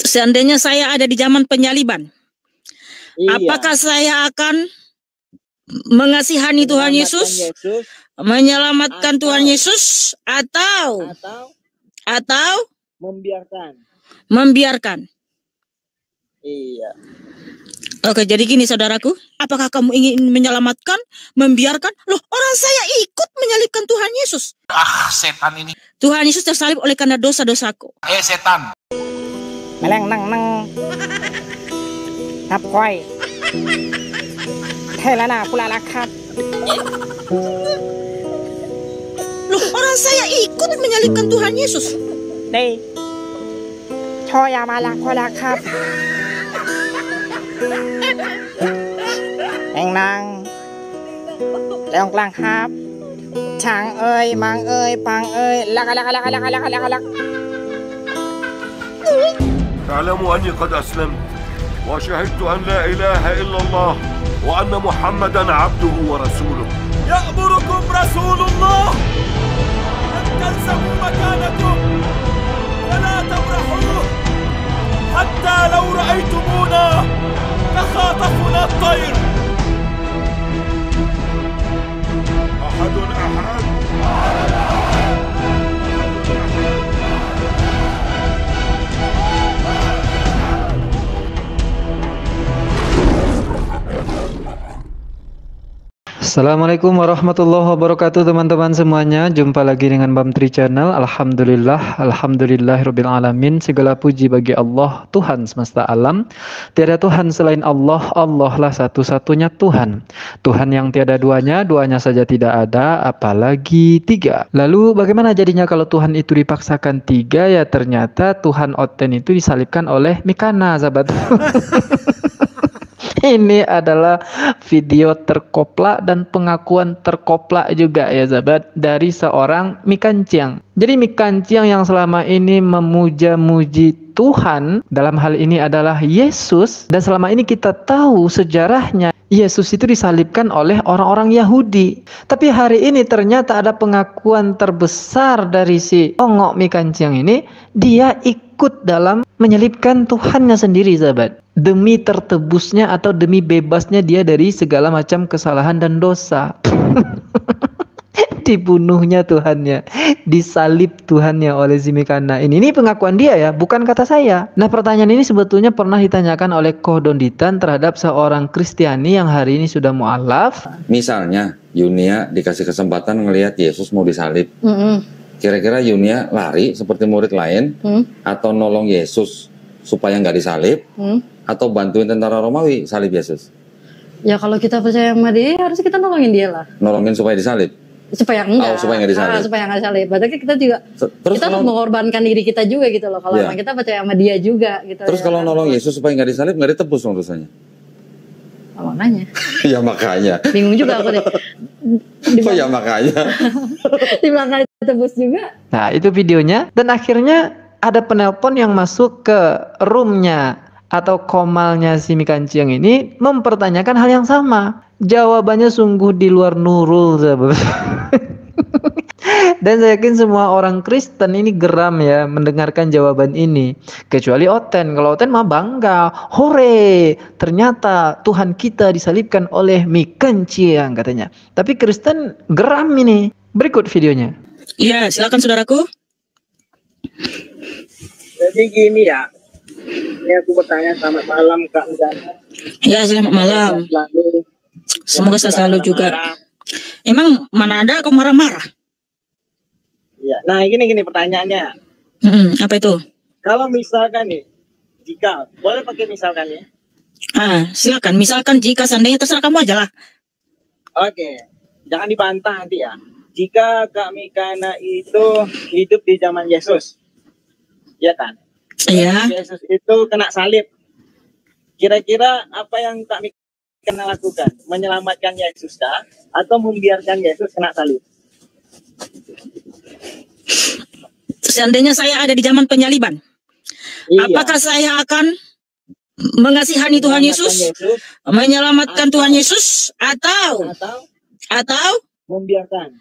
Seandainya saya ada di zaman penyaliban, Iya. apakah saya akan mengasihani Tuhan Yesus, menyelamatkan Tuhan Yesus, atau membiarkan? Iya. Oke, jadi gini saudaraku, apakah kamu ingin menyelamatkan, membiarkan? Loh, orang saya ikut menyalibkan Tuhan Yesus. Setan ini. Tuhan Yesus tersalib oleh karena dosa-dosaku. Setan. Meleng nang tap koi. Thelana pula lakat. Loh, orang saya ikut menyalibkan Tuhan Yesus. Đây. Choya malak pula lakat. Eng nang Leong klang hap Chang ơi, mang ơi, pang ơi Lak. اعلموا أني قد أسلمت وشهدت أن لا إله إلا الله وأن محمدا عبده ورسوله. يأمركم رسول الله أن تلزموا مكانكم ولا تبرحوه حتى لو رأيتمونا تخاطفنا الطير. أحد Assalamualaikum warahmatullahi wabarakatuh teman-teman semuanya. Jumpa lagi dengan Bam Tri Channel. Alhamdulillahirabbil alamin. Segala puji bagi Allah, Tuhan semesta alam. Tiada Tuhan selain Allah. Allah lah satu-satunya Tuhan. Tuhan yang tiada duanya, duanya saja tidak ada, apalagi tiga. Lalu bagaimana jadinya kalau Tuhan itu dipaksakan tiga? Ya ternyata Tuhan Oten itu disalibkan oleh Mikana, sahabat. Ini adalah video terkoplak dan pengakuan terkoplak juga ya sahabat dari seorang Mikanciang. Jadi Mikanciang yang selama ini memuja-muji Tuhan, dalam hal ini adalah Yesus, dan selama ini kita tahu sejarahnya Yesus itu disalibkan oleh orang-orang Yahudi. Tapi hari ini ternyata ada pengakuan terbesar dari si Ongok Mikanciang ini, dia ikut dalam menyalibkan Tuhannya sendiri sahabat. Demi tertebusnya atau demi bebasnya dia dari segala macam kesalahan dan dosa. Dibunuhnya Tuhannya, disalib Tuhannya oleh si Mikana. Ini pengakuan dia ya, bukan kata saya. Nah, pertanyaan ini sebetulnya pernah ditanyakan oleh Koh Donditan terhadap seorang Kristiani yang hari ini sudah mu'alaf. Misalnya Yunia dikasih kesempatan ngelihat Yesus mau disalib. Kira-kira Yunia lari seperti murid lain atau nolong Yesus supaya nggak disalib, atau bantuin tentara Romawi salib Yesus? Ya kalau kita percaya sama dia, harus kita nolongin dia lah. Nolongin supaya disalib? Supaya enggak. Supaya nggak disalib. Supaya nggak disalib. Berarti kita juga, terus kita harus mengorbankan diri kita juga gitu loh. Kalau kita percaya sama dia juga gitu. Terus kalau nolong Yesus supaya nggak disalib, nggak ditebus dong dosanya? Makanya. Ya makanya. Bingung juga aku deh. Ya makanya. Di belakang ditebus juga. Nah itu videonya, dan akhirnya ada penelpon yang masuk ke roomnya atau komalnya si Mikanciang ini mempertanyakan hal yang sama. Jawabannya sungguh di luar nurul, sahabat. Dan saya yakin semua orang Kristen ini geram ya mendengarkan jawaban ini. Kecuali Oten. Kalau Oten mah bangga. Hore, ternyata Tuhan kita disalibkan oleh Mikanciang katanya. Tapi Kristen geram ini. Berikut videonya. Iya, silakan saudaraku. Jadi gini ya, ini aku bertanya, selamat malam Kak Mizana. Ya, selamat malam. Semoga selalu juga. Emang mana ada kau marah-marah? Ya, nah gini pertanyaannya. Apa itu? Kalau misalkan nih, jika boleh pakai misalkan ya? Silakan. Misalkan jika seandainya, terserah kamu aja lah. Oke, jangan dibantah nanti ya. Jika Kak Mikana itu hidup di zaman Yesus, ya kan? Iya. Yesus itu kena salib. Kira-kira apa yang Kak Mikana lakukan? Menyelamatkan Yesus kah? Atau membiarkan Yesus kena salib? Seandainya saya ada di zaman penyaliban, apakah saya akan mengasihani Tuhan Yesus, menyelamatkan Tuhan Yesus, atau membiarkan?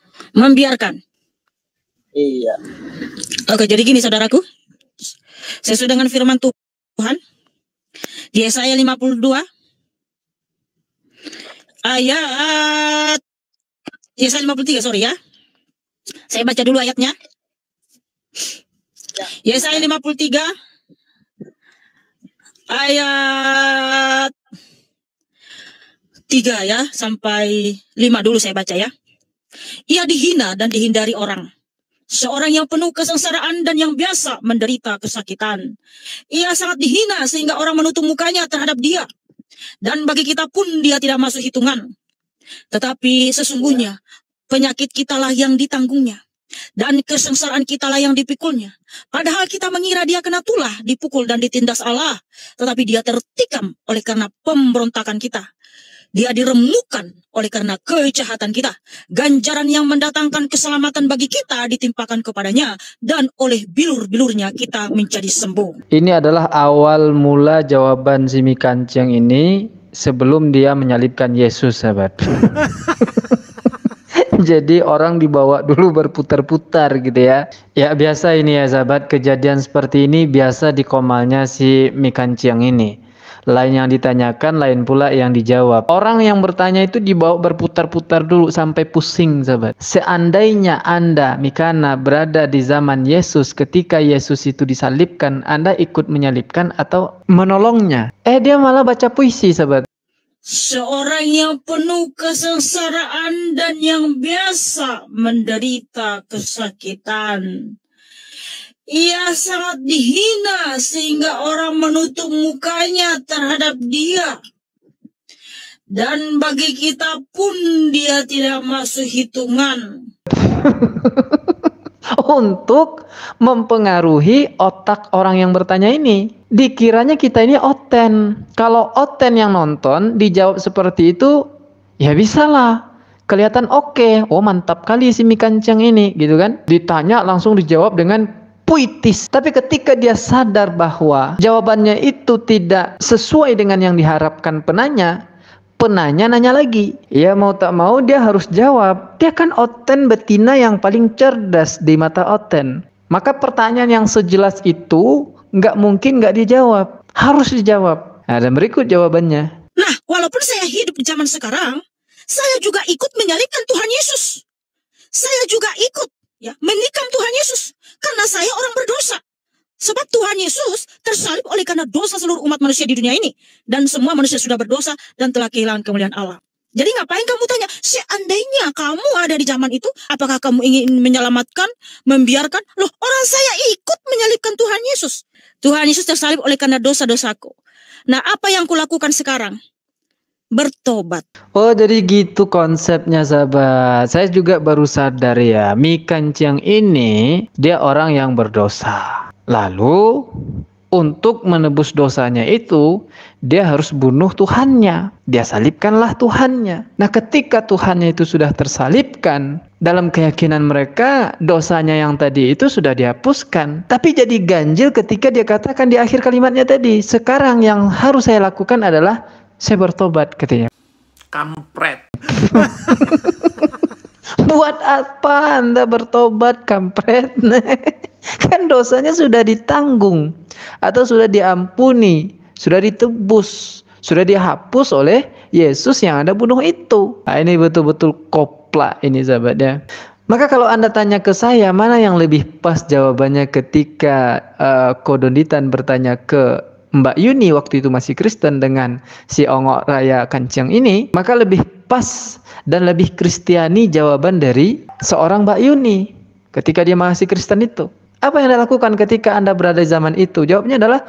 Iya. Oke, jadi gini saudaraku, sesuai dengan firman Tuhan Tuhan. Di Yesaya 52 ayat Yesaya 53, sorry ya. Saya baca dulu ayatnya. Yesaya 53 ayat 3 ya sampai 5 dulu saya baca ya. Ia dihina dan dihindari orang, seorang yang penuh kesengsaraan dan yang biasa menderita kesakitan. Ia sangat dihina sehingga orang menutup mukanya terhadap dia. Dan bagi kita pun dia tidak masuk hitungan. Tetapi sesungguhnya penyakit kitalah yang ditanggungnya, dan kesengsaraan kitalah yang dipikulnya. Padahal kita mengira dia kena tulah, dipukul dan ditindas Allah. Tetapi dia tertikam oleh karena pemberontakan kita. Dia diremukkan oleh karena kejahatan kita. Ganjaran yang mendatangkan keselamatan bagi kita ditimpakan kepadanya, dan oleh bilur-bilurnya kita menjadi sembuh. Ini adalah awal mula jawaban si Mi Kancing ini sebelum dia menyalibkan Yesus, sahabat. Jadi orang dibawa dulu berputar-putar gitu ya. Ya biasa ini ya sahabat, kejadian seperti ini biasa di komalnya si Mi Kancing ini. Lain yang ditanyakan, lain pula yang dijawab. Orang yang bertanya itu dibawa berputar-putar dulu sampai pusing sahabat. Seandainya Anda, Mikana, berada di zaman Yesus ketika Yesus itu disalibkan, Anda ikut menyalibkan atau menolongnya? Dia malah baca puisi sahabat. Seorang yang penuh kesengsaraan dan yang biasa menderita kesakitan. Ia sangat dihina sehingga orang menutup mukanya terhadap dia. Dan bagi kita pun dia tidak masuk hitungan. Untuk mempengaruhi otak orang yang bertanya ini. Dikiranya kita ini oten. Kalau oten yang nonton dijawab seperti itu, ya bisalah. Kelihatan oke. Oh mantap kali si Mi Kancing ini gitu kan. Ditanya langsung dijawab dengan puitis. Tapi ketika dia sadar bahwa jawabannya itu tidak sesuai dengan yang diharapkan penanya nanya lagi. Ya mau tak mau dia harus jawab. Dia kan oten betina yang paling cerdas di mata oten. Maka pertanyaan yang sejelas itu nggak mungkin nggak dijawab. Harus dijawab. Nah, dan berikut jawabannya. Nah, walaupun saya hidup di zaman sekarang, saya juga ikut menyalibkan Tuhan Yesus. Saya juga ikut ya menikam Tuhan Yesus. Karena saya orang berdosa. Sebab Tuhan Yesus tersalib oleh karena dosa seluruh umat manusia di dunia ini. Dan semua manusia sudah berdosa dan telah kehilangan kemuliaan Allah. Jadi ngapain kamu tanya, seandainya kamu ada di zaman itu, apakah kamu ingin menyelamatkan, membiarkan? Loh, orang saya ikut menyalibkan Tuhan Yesus. Tuhan Yesus tersalib oleh karena dosa-dosaku. Nah, apa yang kulakukan sekarang? Bertobat. Oh jadi gitu konsepnya sahabat. Saya juga baru sadar ya, Mi Kancing ini dia orang yang berdosa. Lalu untuk menebus dosanya itu dia harus bunuh Tuhannya. Dia salibkanlah Tuhannya. Nah ketika Tuhannya itu sudah tersalibkan, dalam keyakinan mereka dosanya yang tadi itu sudah dihapuskan. Tapi jadi ganjil ketika dia katakan di akhir kalimatnya tadi, sekarang yang harus saya lakukan adalah saya bertobat katanya. Kampret. Buat apa Anda bertobat, kampret? Kan dosanya sudah ditanggung atau sudah diampuni, sudah ditebus, sudah dihapus oleh Yesus yang Anda bunuh itu. Nah, ini betul-betul koplak ini sahabatnya. Maka kalau Anda tanya ke saya, mana yang lebih pas jawabannya ketika Kodonditan bertanya ke Mbak Yuni waktu itu masih Kristen dengan si Ongok Raya Kancing ini, maka lebih pas dan lebih Kristiani jawaban dari seorang Mbak Yuni ketika dia masih Kristen itu. Apa yang Anda lakukan ketika Anda berada di zaman itu? Jawabnya adalah,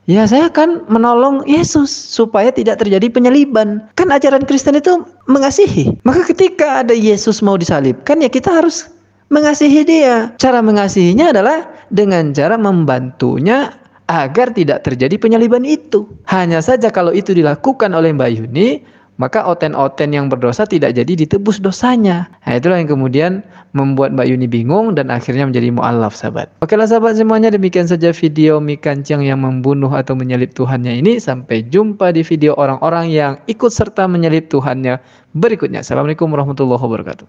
ya saya akan menolong Yesus supaya tidak terjadi penyaliban. Kan ajaran Kristen itu mengasihi. Maka ketika ada Yesus mau disalibkan, ya kita harus mengasihi dia. Cara mengasihinya adalah dengan cara membantunya agar tidak terjadi penyaliban itu. Hanya saja kalau itu dilakukan oleh Mbak Yuni, maka oten-oten yang berdosa tidak jadi ditebus dosanya. Nah, itulah yang kemudian membuat Mbak Yuni bingung dan akhirnya menjadi mu'alaf sahabat. Oke lah sahabat semuanya, demikian saja video Mi Kancing yang membunuh atau menyalib Tuhannya ini. Sampai jumpa di video orang-orang yang ikut serta menyalib Tuhannya berikutnya. Assalamualaikum warahmatullahi wabarakatuh.